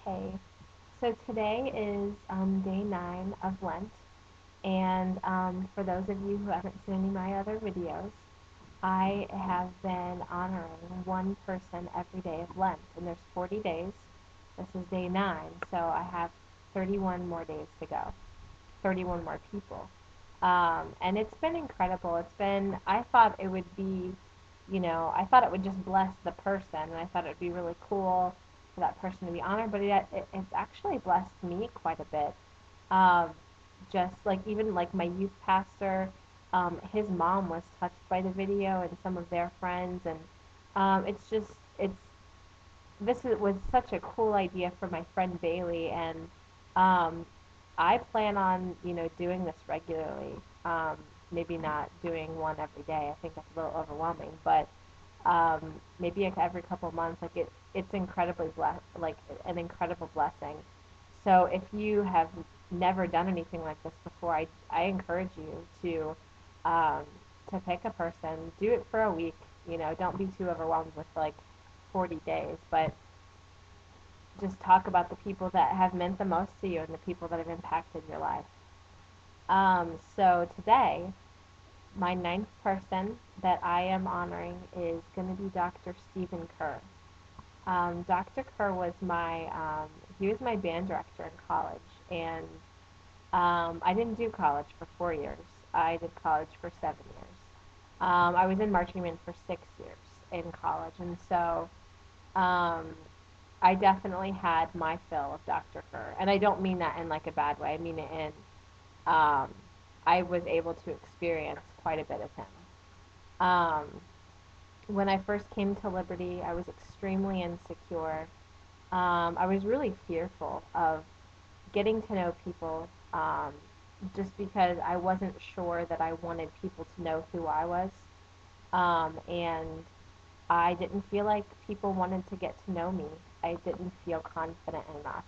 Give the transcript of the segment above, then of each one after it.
Hey, so today is day 9 of Lent, and for those of you who haven't seen any of my other videos, I have been honoring one person every day of Lent, and there's 40 days. This is day 9, so I have 31 more days to go, 31 more people. And it's been incredible. I thought it would be, I thought it would just bless the person, and I thought it would be really cool for that person to be honored, but it's actually blessed me quite a bit. Um, just like even like my youth pastor, his mom was touched by the video and some of their friends, and it's just, was such a cool idea for my friend Bailey, and um, I plan on, doing this regularly. Maybe not doing one every day. I think that's a little overwhelming, but maybe like every couple months. It's incredibly like an incredible blessing. So if you have never done anything like this before, I encourage you um, to pick a person, do it for a week. Don't be too overwhelmed with like 40 days, but just talk about the people that have meant the most to you and the people that have impacted your life. So today, my ninth person that I am honoring is going to be Dr. Stephen Kerr. Dr. Kerr he was my band director in college, and I didn't do college for 4 years. I did college for 7 years. I was in marching band for 6 years in college, and so um, I definitely had my fill of Dr. Kerr, and I don't mean that in like a bad way. I mean it in um, I was able to experience quite a bit of him. When I first came to Liberty, I was extremely insecure. I was really fearful of getting to know people, just because I wasn't sure that I wanted people to know who I was. And I didn't feel like people wanted to get to know me. I didn't feel confident enough.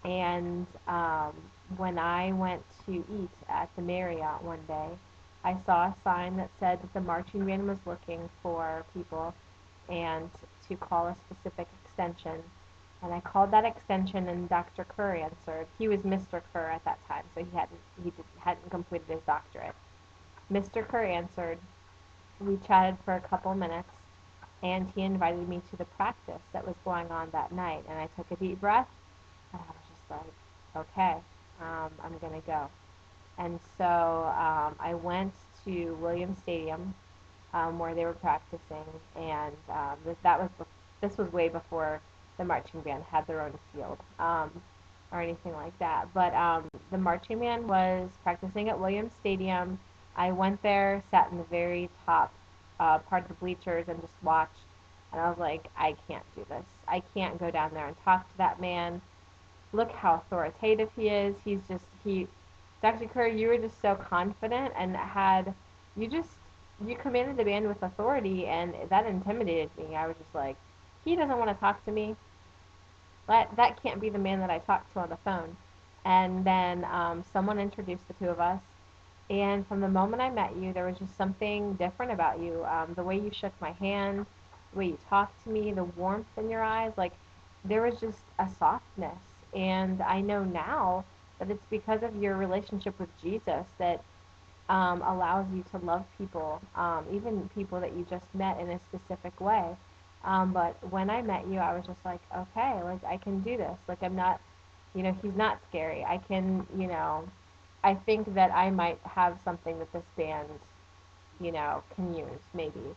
And when I went to eat at the Marriott one day, I saw a sign that said that the marching band was looking for people and to call a specific extension. And I called that extension, and Dr. Kerr answered. He was Mr. Kerr at that time, so hadn't completed his doctorate. Mr. Kerr answered. We chatted for a couple minutes, and he invited me to the practice that was going on that night. And I took a deep breath, and I was just like, okay, I'm going to go. And so I went to Williams Stadium, where they were practicing, and this was way before the marching band had their own field, or anything like that. But the marching band was practicing at Williams Stadium. I went there, sat in the very top part of the bleachers, and just watched. And I was like, I can't do this. I can't go down there and talk to that man. Look how authoritative he is. Dr. Curry, you were just so confident and you just, you commanded the band with authority, and that intimidated me. I was just like, he doesn't want to talk to me. That can't be the man that I talked to on the phone. And then someone introduced the two of us, and from the moment I met you, there was just something different about you. The way you shook my hand, the way you talked to me, the warmth in your eyes, like there was just a softness. And I know now that it's because of your relationship with Jesus that allows you to love people, even people that you just met in a specific way. But when I met you, I was just like, okay, like I can do this. Like I'm not, he's not scary. I think that I might have something that this band, can use maybe.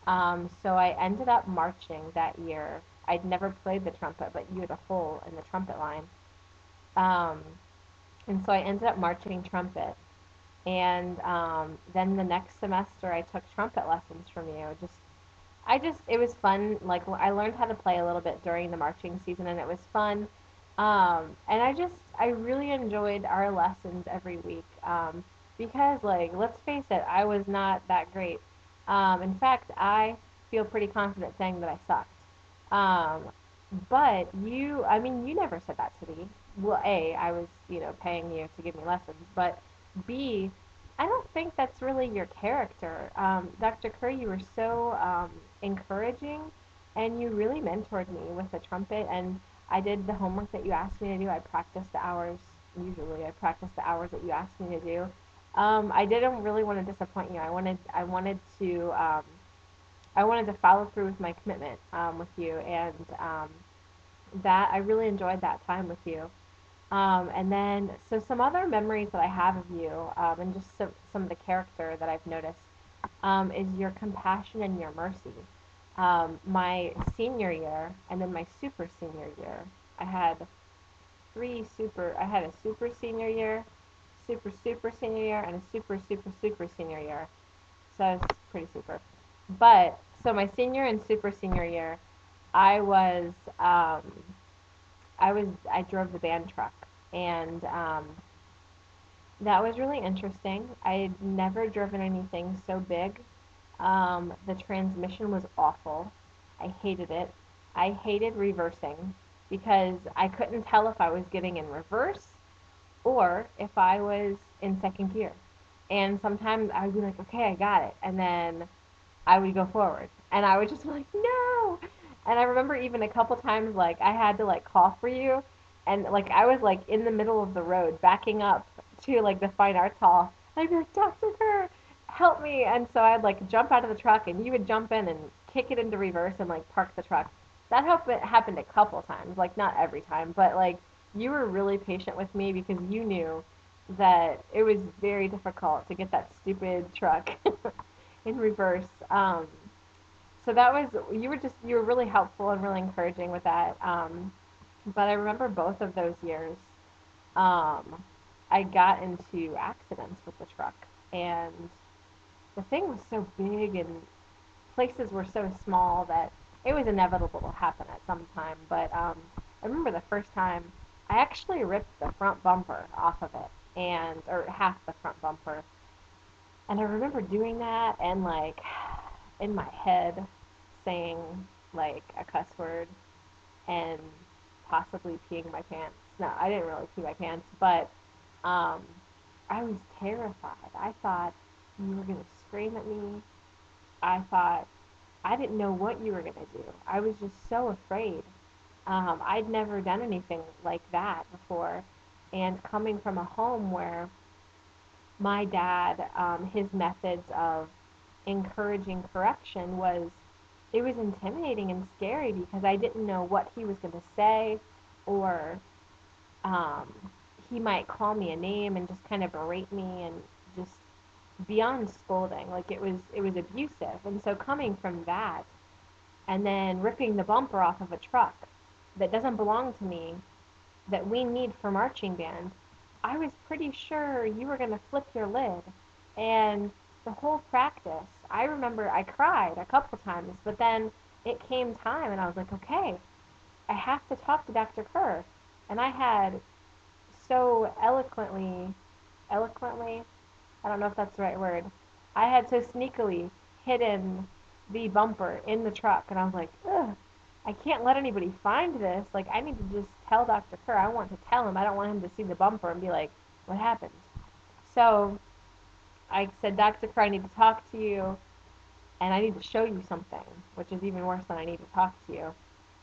So I ended up marching that year. I'd never played the trumpet, but you had a hole in the trumpet line. Um, and so I ended up marching trumpet. And then the next semester, I took trumpet lessons from you. It was fun. Like I learned how to play a little bit during the marching season, and it was fun. And I really enjoyed our lessons every week. Because like, let's face it, I was not that great. In fact, I feel pretty confident saying that I sucked. Um, but you never said that to me. Well, A, I was, paying you to give me lessons, but B, I don't think that's really your character. Dr. Curry, you were so encouraging. and you really mentored me with the trumpet. And I did the homework that you asked me to do. I practiced the hours. Usually, I practiced the hours that you asked me to do. I didn't really want to disappoint you. I wanted to follow through with my commitment with you, and that I really enjoyed that time with you. And then, so some other memories that I have of you, and just some of the character that I've noticed, is your compassion and your mercy. My senior year, and then my super senior year, I had I had a super senior year, super senior year, and a super senior year. So it's pretty super. But, so my senior and super senior year, I was, um, I drove the band truck. And that was really interesting. I had never driven anything so big. The transmission was awful. I hated it. I hated reversing because I couldn't tell if I was getting in reverse or if I was in second gear. And sometimes I would be like, okay, I got it. And then I would go forward. And I would just be like, no. And I remember even a couple times, like, I had to, like, call for you. And, like, I was, like, in the middle of the road, backing up to, like, the Fine Arts Hall. And I'd be like, Dr. Kerr, help me. And so I'd, like, jump out of the truck, and you would jump in and kick it into reverse and, like, park the truck. That happened a couple times. Like, not every time. But, like, you were really patient with me because you knew that it was very difficult to get that stupid truck in reverse. So that was you were really helpful and really encouraging with that. But I remember both of those years, um, I got into accidents with the truck, and the thing was so big and places were so small that it was inevitable to happen at some time. But I remember the first time I actually ripped the front bumper off of it, and or half the front bumper, and I remember doing that and like in my head saying like a cuss word and possibly peeing my pants. No, I didn't really pee my pants, but um, I was terrified. I thought you were going to scream at me. I thought I didn't know what you were going to do. I was just so afraid. I'd never done anything like that before. And coming from a home where my dad, his methods of encouraging correction it was intimidating and scary because I didn't know what he was going to say, or um, he might call me a name and just kind of berate me and just beyond scolding. Like it was abusive. And so coming from that and then ripping the bumper off of a truck that doesn't belong to me, that we need for marching band, I was pretty sure you were going to flip your lid. And the whole practice, I remember I cried a couple times, but then it came time and I was like, okay, I have to talk to Dr. Kerr. And I had so eloquently, I don't know if that's the right word, I had so sneakily hidden the bumper in the truck. And I was like, ugh, I can't let anybody find this. Like, I need to just tell Dr. Kerr. I want to tell him. I don't want him to see the bumper and be like, what happened? So I said, Dr. Kerr, I need to talk to you and I need to show you something, which is even worse than I need to talk to you.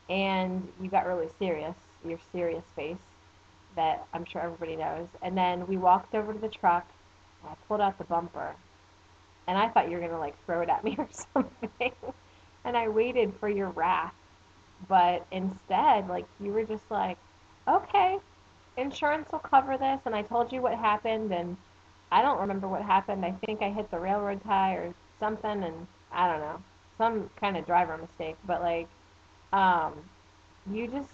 And you got really serious, your serious face that I'm sure everybody knows. And then we walked over to the truck and I pulled out the bumper and I thought you were going to like throw it at me or something. And I waited for your wrath. But instead, like, you were just like, okay, insurance will cover this. And I told you what happened. And I don't remember what happened. I think I hit the railroad tie or something. And I don't know, some kind of driver mistake. But like, um, you just,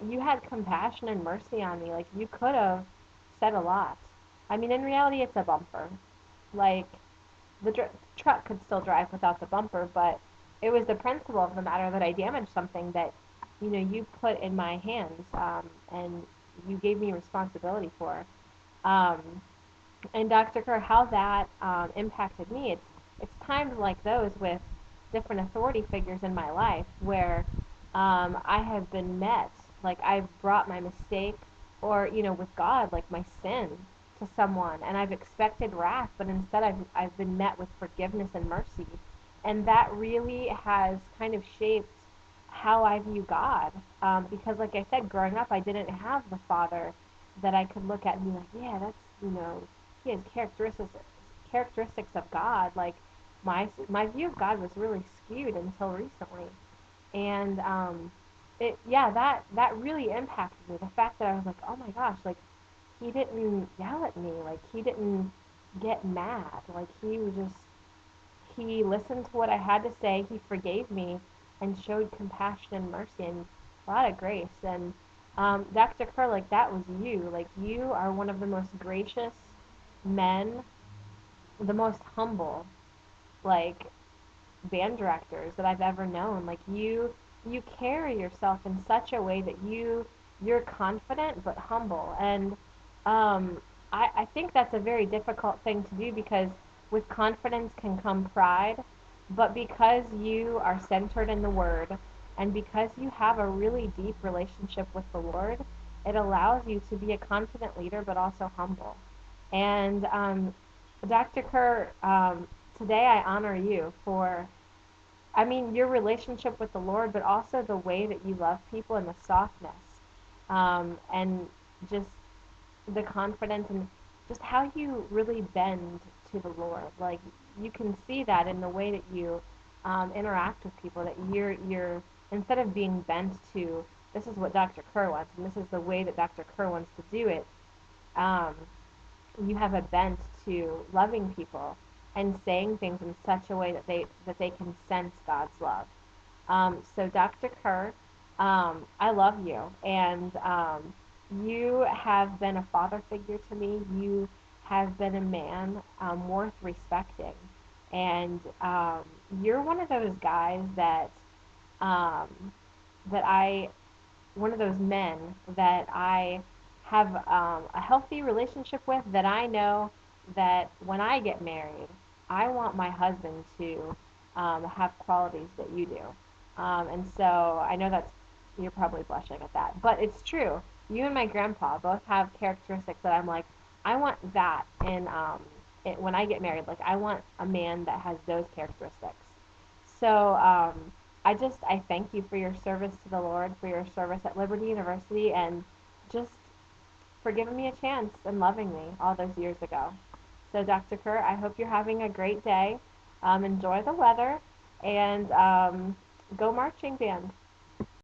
you had compassion and mercy on me. Like, you could have said a lot. I mean, in reality, it's a bumper. Like, the truck could still drive without the bumper, but it was the principle of the matter that I damaged something that, you put in my hands, and you gave me responsibility for. Um, and Dr. Kerr, how that impacted me, it's times like those with different authority figures in my life where I have been met, like I've brought my mistake or, with God, like my sin to someone, and I've expected wrath, but instead I've been met with forgiveness and mercy. and that really has kind of shaped how I view God. Because, like I said, growing up, I didn't have the father that I could look at and be like, yeah, that's, he has characteristics of God. Like my view of God was really skewed until recently, and yeah, that really impacted me. The fact that I was like, oh my gosh, like he didn't yell at me, like he didn't get mad, like he listened to what I had to say, he forgave me, and showed compassion and mercy and a lot of grace. And Dr. Kerr, like that was you. Like you are one of the most gracious men, the most humble, like band directors that I've ever known. Like you carry yourself in such a way that you're confident but humble. And I think that's a very difficult thing to do because with confidence can come pride, but because you are centered in the Word and because you have a really deep relationship with the Lord, it allows you to be a confident leader but also humble. And Dr. Kerr, today I honor you for, I mean, your relationship with the Lord, but also the way that you love people and the softness, and just the confidence and just how you really bend to the Lord. Like you can see that in the way that you interact with people. That you're instead of being bent to this is what Dr. Kerr wants and this is the way that Dr. Kerr wants to do it. Um, you have a bent to loving people and saying things in such a way that they can sense God's love. So Dr. Kerr, I love you, and you have been a father figure to me. You have been a man worth respecting, and you're one of those guys um, that I one of those men that I have a healthy relationship with, that I know that when I get married, I want my husband to have qualities that you do. And so I know that's, you're probably blushing at that, but it's true. You and my grandpa both have characteristics that I'm like, I want that when I get married. Like, I want a man that has those characteristics. So I thank you for your service to the Lord, for your service at Liberty University, and just for giving me a chance and loving me all those years ago. So, Dr. Kerr, I hope you're having a great day. Enjoy the weather and go marching band.